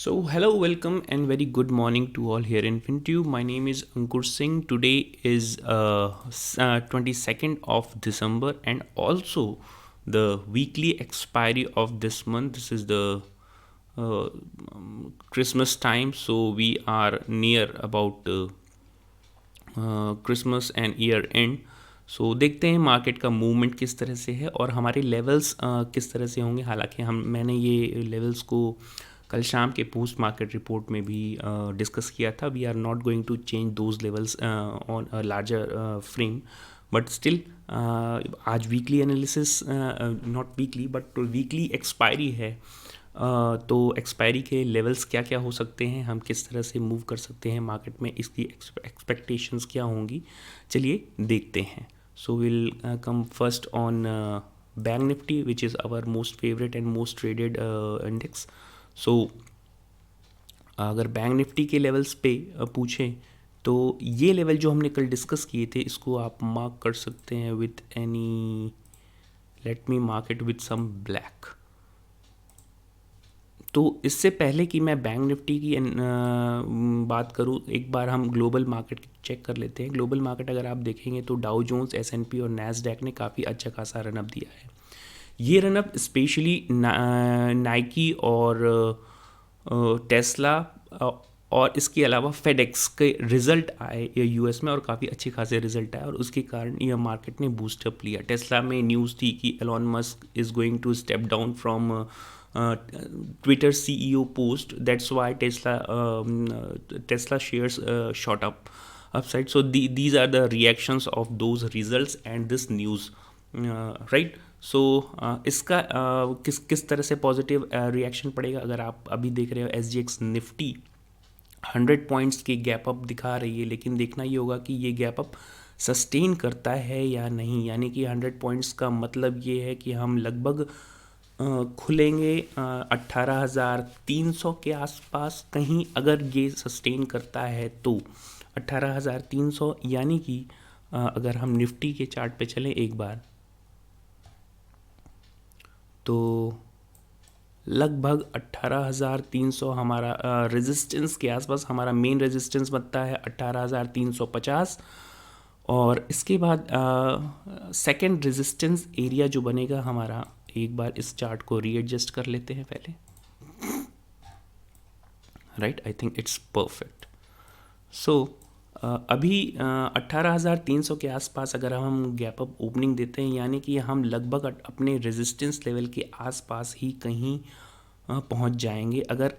Hello, welcome, and very good morning to all here in FinTube. My name is Ankur Singh. Today is 22nd of December, and also the weekly expiry of this month. This is the Christmas time, so we are near about Christmas and year end. So देखते हैं market का movement किस तरह से है और हमारे levels किस तरह से होंगे। हालांकि मैंने ये लेवल्स को कल शाम के पोस्ट मार्केट रिपोर्ट में भी डिस्कस किया था। We are not going to change those levels on a larger frame, but still आज weekly analysis, not weekly but weekly expiry है। तो एक्सपायरी के लेवल्स क्या क्या हो सकते हैं, हम किस तरह से मूव कर सकते हैं मार्केट में, इसकी एक्सपेक्टेशंस क्या होंगी, चलिए देखते हैं। So will come first on bank Nifty which is our most favourite and most traded index. So अगर बैंक निफ्टी के लेवल्स पे पूछें तो ये लेवल जो हमने कल डिस्कस किए थे, इसको आप मार्क कर सकते हैं with any, let me mark it with some black. तो इससे पहले कि मैं बैंक निफ्टी की बात करूं, एक बार हम ग्लोबल मार्केट चेक कर लेते हैं। ग्लोबल मार्केट अगर आप देखेंगे तो डाउ जोन्स, एस&पी और नैस्डैक ने काफ़ी अच्छा खासा रनअप दिया है। ये रनअप स्पेशली नाइकी और टेस्ला और इसके अलावा फेडेक्स के रिजल्ट आए यूएस में और काफ़ी अच्छे खासे रिजल्ट आए और उसके कारण यह मार्केट ने बूस्टअप लिया। टेस्ला में न्यूज़ थी कि Elon Musk is going to step down from Twitter CEO post. That's why Tesla shares shot upside. So these are the reactions of those results and this news, right? So इसका किस तरह से positive reaction पड़ेगा। अगर आप अभी देख रहे हो SGX निफ्टी 100 पॉइंट्स की गैप अप दिखा रही है, लेकिन देखना ये होगा कि ये गैप अप सस्टेन करता है या नहीं। यानी कि 100 पॉइंट्स का मतलब ये है कि हम लगभग खुलेंगे 18,300 के आसपास कहीं। अगर ये सस्टेन करता है तो 18,300, यानी कि अगर हम निफ्टी के चार्ट पे चलें एक बार, तो लगभग 18,300 हमारा रेजिस्टेंस के आसपास, हमारा मेन रेजिस्टेंस बनता है 18,350। और इसके बाद सेकंड रेजिस्टेंस एरिया जो बनेगा हमारा, एक बार इस चार्ट को रीएडजस्ट कर लेते हैं पहले, right, I think it's perfect. So अभी 18,300 के आसपास अगर हम गैप अप ओपनिंग देते हैं, यानी कि हम लगभग अपने रेजिस्टेंस लेवल के आसपास ही कहीं पहुंच जाएंगे। अगर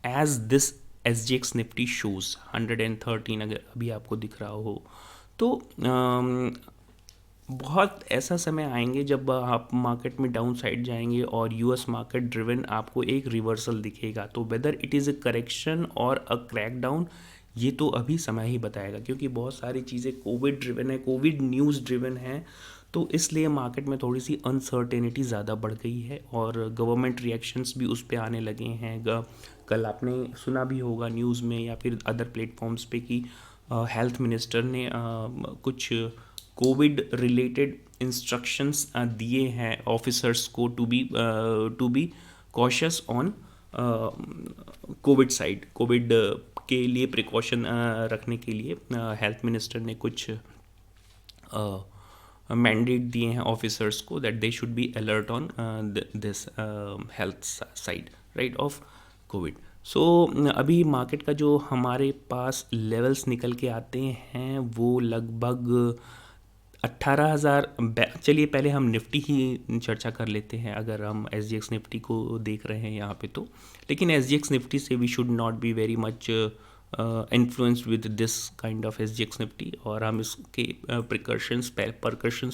as this SGX Nifty shows 113 अगर अभी आपको दिख रहा हो तो बहुत ऐसा समय आएंगे जब आप मार्केट में डाउन साइड जाएंगे और यूएस मार्केट ड्रिवन आपको एक रिवर्सल दिखेगा। तो whether it is a correction और अ क्रैक डाउन, ये तो अभी समय ही बताएगा, क्योंकि बहुत सारी चीज़ें कोविड ड्रिवन है, कोविड न्यूज़ ड्रिवन है। तो इसलिए मार्केट में थोड़ी सी अनसर्टेनिटी ज़्यादा बढ़ गई है और गवर्नमेंट रिएक्शंस भी उस पर आने लगे हैं। कल आपने सुना भी होगा न्यूज़ में या फिर अदर प्लेटफॉर्म्स पे कि हेल्थ मिनिस्टर ने कुछ कोविड रिलेटेड इंस्ट्रक्शंस दिए हैं ऑफिसर्स को to be cautious on covid side. Covid के लिए प्रिकॉशन रखने के लिए हेल्थ मिनिस्टर ने कुछ मैंडेट दिए हैं ऑफिसर्स को, that they should be alert on this health side, right, of Covid. So अभी मार्केट का जो हमारे पास लेवल्स निकल के आते हैं वो लगभग 18,000। चलिए पहले हम निफ्टी ही चर्चा कर लेते हैं। अगर हम SGX निफ्टी को देख रहे हैं यहाँ पे तो, लेकिन SGX निफ्टी से we should not be very much influenced with this kind of SGX Nifty, और हम इसके प्रिकॉशंस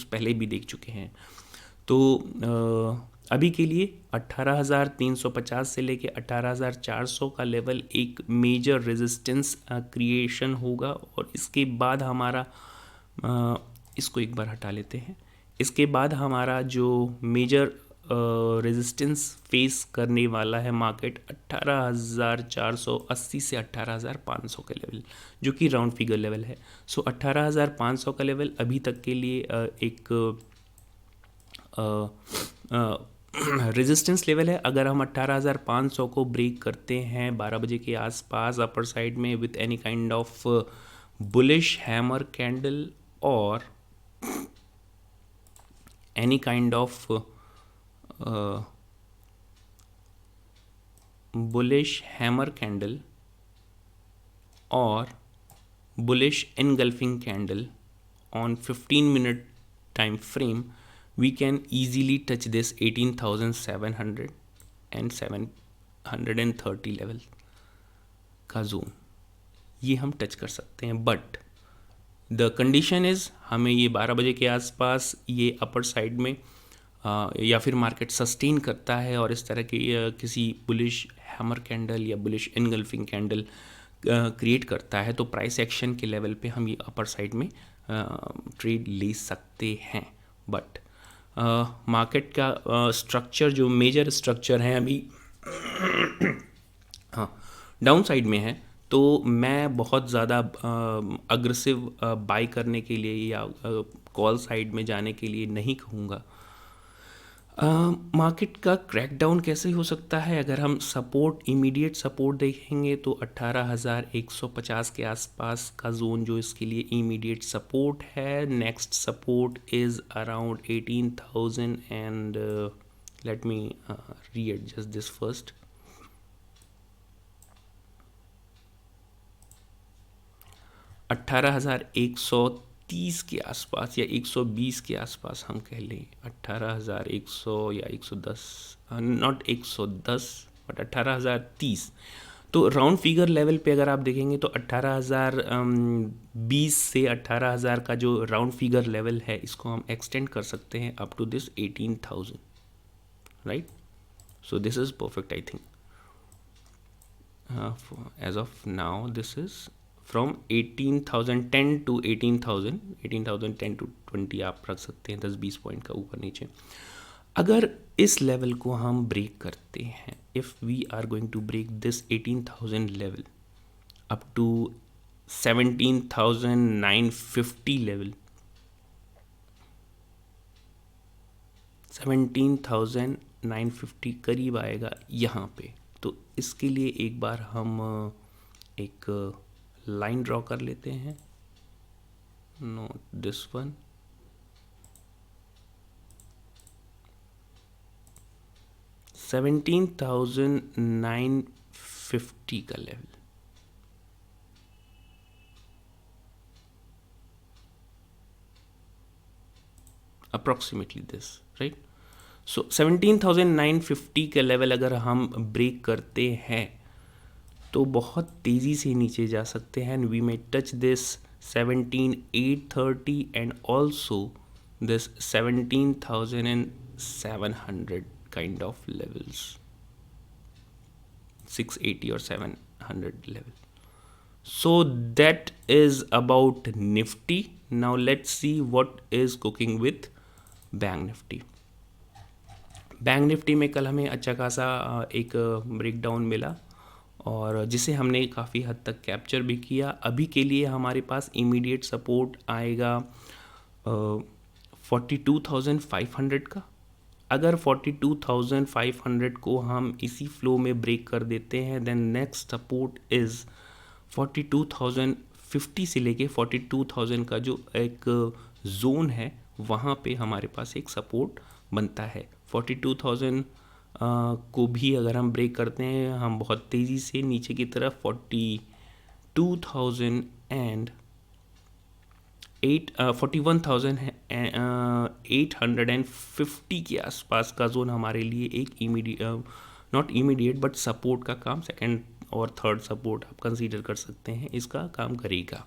पहले भी देख चुके हैं। तो अभी के लिए 18,350 से लेके 18,400 का लेवल एक मेजर रेजिस्टेंस क्रिएशन होगा। और इसके बाद हमारा इसको एक बार हटा लेते हैं। इसके बाद हमारा जो मेजर रेजिस्टेंस फेस करने वाला है मार्केट 18,480 से 18,500 का लेवल, जो कि राउंड फिगर लेवल है। सो 18,500 का लेवल अभी तक के लिए एक रेजिस्टेंस लेवल है, अगर हम 18,500 को ब्रेक करते हैं 12 बजे के आसपास अपर साइड में with any kind of bullish hammer candle और any kind of bullish hammer candle or bullish engulfing candle on 15-minute time frame, we can easily touch this 18,700 and 730 level का zone, ये हम touch कर सकते हैं. But the condition is हमें ये 12 बजे के आसपास ये अपर साइड में या फिर मार्केट सस्टेन करता है और इस तरह की किसी बुलिश हैमर कैंडल या बुलिश इनगल्फिंग कैंडल क्रिएट करता है तो प्राइस एक्शन के लेवल पे हम ये अपर साइड में ट्रेड ले सकते हैं. बट मार्केट का स्ट्रक्चर जो मेजर स्ट्रक्चर है अभी हाँ डाउन साइड में है, तो मैं बहुत ज़्यादा अग्रेसिव बाई करने के लिए या कॉल साइड में जाने के लिए नहीं कहूँगा. मार्केट का क्रैकडाउन कैसे हो सकता है, अगर हम सपोर्ट इमीडिएट सपोर्ट देखेंगे तो 18,150 के आसपास का जोन जो इसके लिए इमीडिएट सपोर्ट है. Next support is around 18,000 and let me readjust this first. 18,130 के आसपास या 120 के आसपास हम कह लें, 18,100 या 110, नॉट 110 बट 18,030. तो राउंड फिगर लेवल पे अगर आप देखेंगे तो 18,020 से 18,000 का जो राउंड फिगर लेवल है इसको हम एक्सटेंड कर सकते हैं up to this 18,000, right. So this is perfect I think as of now. This is from 18,010 to 18,000, 18,010 to 20 आप रख सकते हैं 10-20 पॉइंट का ऊपर नीचे. अगर इस लेवल को हम ब्रेक करते हैं, if we are going to break this 18,000 level up to 17,950 level, 17,950 करीब आएगा यहाँ पे. तो इसके लिए एक बार हम एक लाइन ड्रॉ कर लेते हैं. नो दिस वन, $17,950 का level. Approximately this, right. So 17,950 का लेवल अगर हम ब्रेक करते हैं तो बहुत तेज़ी से नीचे जा सकते हैं. We may touch this 17,830 and also this 17,700 kind of levels, 680 और 700 level. So that is about Nifty. Now let's see what is cooking with bank Nifty. Bank Nifty में कल हमें अच्छा खासा एक ब्रेकडाउन मिला और जिसे हमने काफ़ी हद तक कैप्चर भी किया. अभी के लिए हमारे पास इमीडिएट सपोर्ट आएगा 42,500 का. अगर 42,500 को हम इसी फ्लो में ब्रेक कर देते हैं देन नेक्स्ट सपोर्ट इज़ 42,050 से लेके 42,000 का जो एक जोन है वहाँ पे हमारे पास एक सपोर्ट बनता है. 42,000 को भी अगर हम ब्रेक करते हैं हम बहुत तेज़ी से नीचे की तरफ 41,850 के आसपास का जोन हमारे लिए एक नॉट इमीडिएट बट सपोर्ट का काम, सेकंड और थर्ड सपोर्ट आप कंसीडर कर सकते हैं, इसका काम करेगा.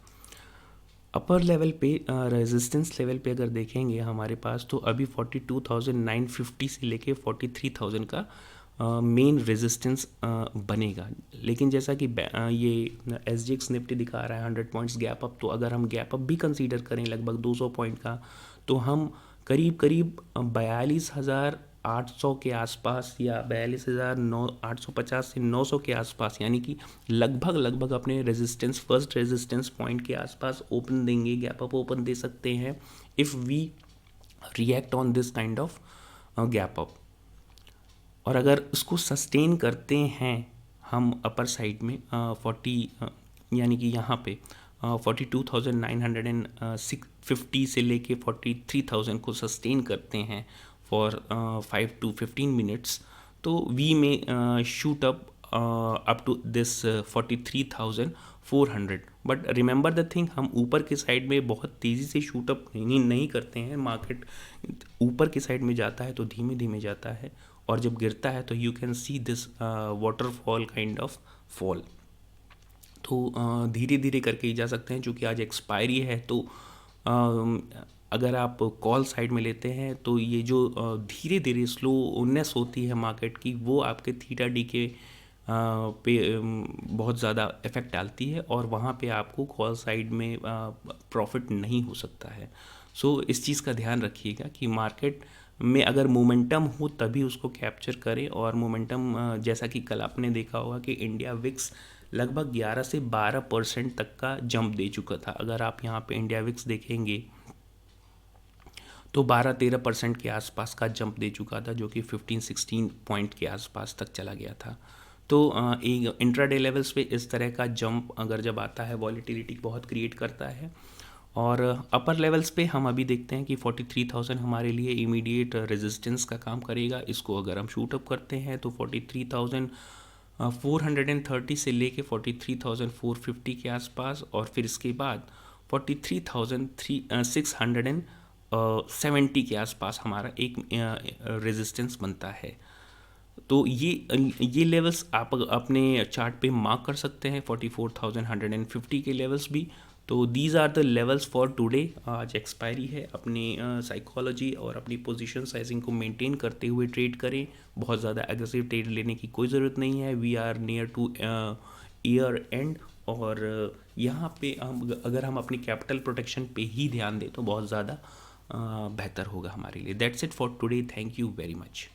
अपर लेवल पे रेजिस्टेंस लेवल पे अगर देखेंगे हमारे पास तो अभी 42,950 से लेके 43,000 का मेन रेजिस्टेंस बनेगा. लेकिन जैसा कि ये SGX निफ्टी दिखा रहा है 100 पॉइंट्स गैप अप, तो अगर हम गैप अप भी कंसीडर करें लगभग 200 पॉइंट का तो हम करीब 42,800 के आसपास या 42,850 से 900 के आसपास, यानी कि लगभग अपने रेजिस्टेंस फर्स्ट रेजिस्टेंस पॉइंट के आसपास ओपन देंगे, गैप अप ओपन दे सकते हैं if we react on this kind of gap up. और अगर उसको सस्टेन करते हैं हम अपर साइड में 40 यानी कि यहाँ पे 42,950 से लेके 43,000 को सस्टेन करते हैं फॉर 5 to 15 मिनट्स, तो we may shoot up to this 43,400. But remember the thing, हम ऊपर के साइड में बहुत तेज़ी से शूट अप नहीं करते हैं. मार्केट ऊपर की साइड में जाता है तो धीमे धीमे जाता है, और जब गिरता है तो you can see this waterfall kind of fall. तो धीरे धीरे करके ही जा सकते हैं. चूँकि आज एक्सपायरी है, तो अगर आप कॉल साइड में लेते हैं तो ये जो धीरे धीरे स्लोनेस होती है मार्केट की, वो आपके थीटा डी के पे बहुत ज़्यादा इफ़ेक्ट डालती है, और वहाँ पे आपको कॉल साइड में प्रॉफिट नहीं हो सकता है. सो इस चीज़ का ध्यान रखिएगा कि मार्केट में अगर मोमेंटम हो तभी उसको कैप्चर करें. और मोमेंटम जैसा कि कल आपने देखा होगा कि इंडिया विक्स लगभग 11 से 12% तक का जंप दे चुका था. अगर आप यहाँ पे इंडिया विक्स देखेंगे तो 12-13% के आसपास का जंप दे चुका था, जो कि 15-16 पॉइंट के आसपास तक चला गया था. तो एक इंट्राडे लेवल्स पे इस तरह का जंप अगर जब आता है, वॉलीटिलिटी बहुत क्रिएट करता है. और अपर लेवल्स पे हम अभी देखते हैं कि 43,000 हमारे लिए इमीडिएट रेजिस्टेंस का काम करेगा. इसको अगर हम शूट अप करते हैं तो 43,430 से लेके 43,450 के आसपास, और फिर इसके बाद 43,670 के आसपास हमारा एक रेजिस्टेंस बनता है. तो ये लेवल्स आप अपने चार्ट पे मार्क कर सकते हैं, 44,150 के लेवल्स भी. तो these are the levels for today. आज एक्सपायरी है. अपनी साइकोलॉजी और अपनी पोजीशन साइजिंग को मेंटेन करते हुए ट्रेड करें. बहुत ज़्यादा एग्रेसिव ट्रेड लेने की कोई ज़रूरत नहीं है. We are near to year end, और यहाँ पे अगर हम अपनी कैपिटल प्रोटेक्शन पे ही ध्यान दें तो बहुत ज़्यादा बेहतर होगा हमारे लिए. That's it for today. Thank you very much.